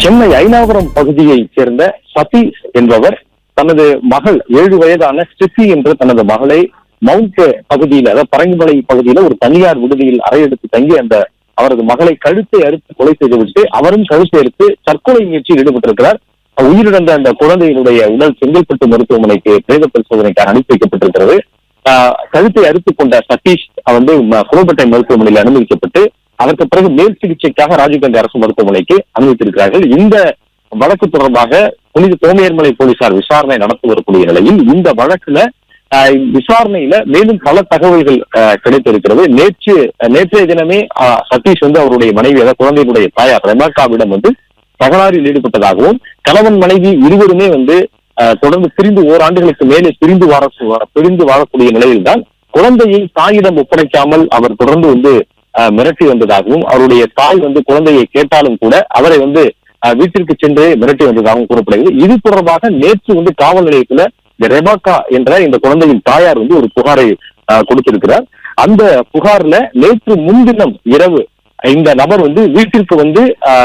சென்னை ஐநாவரம் பகுதியைச் சேர்ந்த சதீஷ் என்பவர் தனது மகள் 7 வயதான ஸ்டெஃபி என்ற தனது மகளை மவுண்ட் பகுதியில், அதாவது பரங்கிமலை பகுதியில ஒரு தனியார் விடுதியில் அறையெடுத்து தங்கி அந்த அவரது மகளை கழுத்தை அறுத்து கொலை செய்துவிட்டு அவரும் கழுத்தை அறுத்து தற்கொலை முயற்சியில் ஈடுபட்டிருக்கிறார். உயிரிழந்த அந்த குழந்தையினுடைய உடல் செங்கல்பட்டு மருத்துவமனைக்கு பிரேத பரிசோதனைக்காக அனுப்பி வைக்கப்பட்டிருக்கிறது. கழுத்தை அறுத்துக் கொண்ட சதீஷ் குரோம்பேட்டை மருத்துவமனையில் அனுமதிக்கப்பட்டு அதற்கு பிறகு மேல் சிகிச்சைக்காக ராஜீவ்காந்தி அரசு மருத்துவமனைக்கு அனுமதித்திருக்கிறார்கள். இந்த வழக்கு தொடர்பாக புனித தோமையர்மலை போலீசார் விசாரணை நடத்தி வரக்கூடிய நிலையில் இந்த வழக்குல விசாரணையில மேலும் பல தகவல்கள் கிடைத்திருக்கிறது. நேற்றைய தினமே சதீஷ் அவருடைய மனைவி, அதாவது குழந்தையினுடைய தாயார் ரெபாக்காவிடம் தகராறில் ஈடுபட்டதாகவும் கணவன் மனைவி இருவருமே தொடர்ந்து பிரிந்து ஓராண்டுகளுக்கு மேலே பிரிந்து வாழக்கூடிய நிலையில்தான் குழந்தையை தாயிடம் ஒப்படைக்காமல் அவர் தொடர்ந்து மிரட்டி வந்ததாகவும் அவருடைய தாய் குழந்தையை கேட்டாலும் கூட அவரை வீட்டிற்கு சென்று மிரட்டி வந்ததாகவும் கூறப்படுகிறது. இது தொடர்பாக நேற்று காவல் நிலையத்துல ரெபாக்கா என்ற இந்த குழந்தையின் தாயார் ஒரு புகாரை கொடுத்திருக்கிறார். அந்த புகார்ல நேற்று முன்தினம் இரவு இந்த நபர் வீட்டிற்கு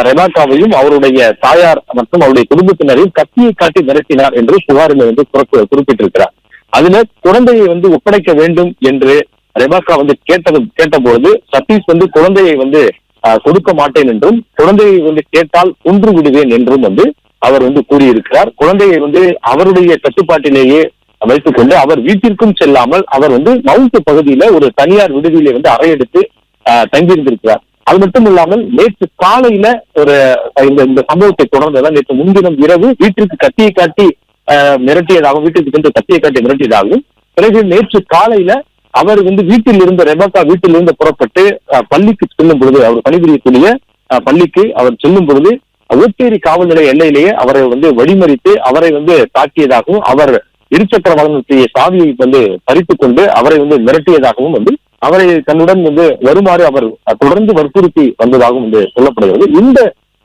ரெபாக்காவையும் அவருடைய தாயார் மற்றும் அவருடைய குடும்பத்தினரையும் கத்தியை காட்டி மிரட்டினார் என்று புகாரில் குறிப்பிட்டிருக்கிறார். அதுல குழந்தையை ஒப்படைக்க வேண்டும் என்று ரெபாக்கா கேட்டபோது சதீஷ் குழந்தையை கொடுக்க மாட்டேன் என்றும் குழந்தையை கேட்டால் கொன்று விடுவேன் என்றும் அவர் கூறியிருக்கிறார். குழந்தையை அவருடைய கட்டுப்பாட்டிலேயே வைத்துக் கொண்டு அவர் வீட்டிற்கும் செல்லாமல் அவர் மவுண்ட் பகுதியில ஒரு தனியார் விடுதியிலே அறையெடுத்து தங்கியிருந்திருக்கிறார். அது மட்டும் இல்லாமல் நேற்று காலையில இந்த சம்பவத்தை தொடர்ந்துதான் நேற்று முன்தினம் இரவு வீட்டிற்கு கத்தியை காட்டி மிரட்டியதாகவும் வீட்டிற்கு சென்று கத்தியை காட்டி மிரட்டியதாகவும் பிறகு நேற்று காலையில அவர் வீட்டில் இருந்த ரெபாக்கா வீட்டில் இருந்து புறப்பட்டு பள்ளிக்கு செல்லும் பொழுது, அவர் பணிபுரியக்கூடிய பள்ளிக்கு அவர் செல்லும் பொழுது ஓட்டேரி காவல் நிலைய எல்லையிலேயே அவரை வழிமறித்து அவரை தாக்கியதாகவும் அவர் இருசக்கர வாகனத்திய சாவியை பறித்துக் கொண்டு அவரை மிரட்டியதாகவும் அவரை தன்னுடன் வருமாறு அவர் தொடர்ந்து வற்புறுத்தி வந்ததாகவும் சொல்லப்படுகிறது. இந்த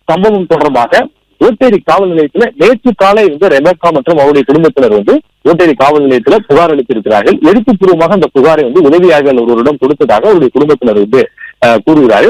சம்பவம் தொடர்பாக ஓட்டேரி காவல் நிலையத்துல நேற்று காலை ரெபாக்கா மற்றும் அவருடைய குடும்பத்தினர் ஓட்டேரி காவல் நிலையத்துல புகார் அளித்திருக்கிறார்கள். எழுத்துப்பூர்வமாக அந்த புகாரை உதவியாளர் ஒருவரிடம் கொடுத்ததாக அவருடைய குடும்பத்தினர் கூறுகிறார்கள்.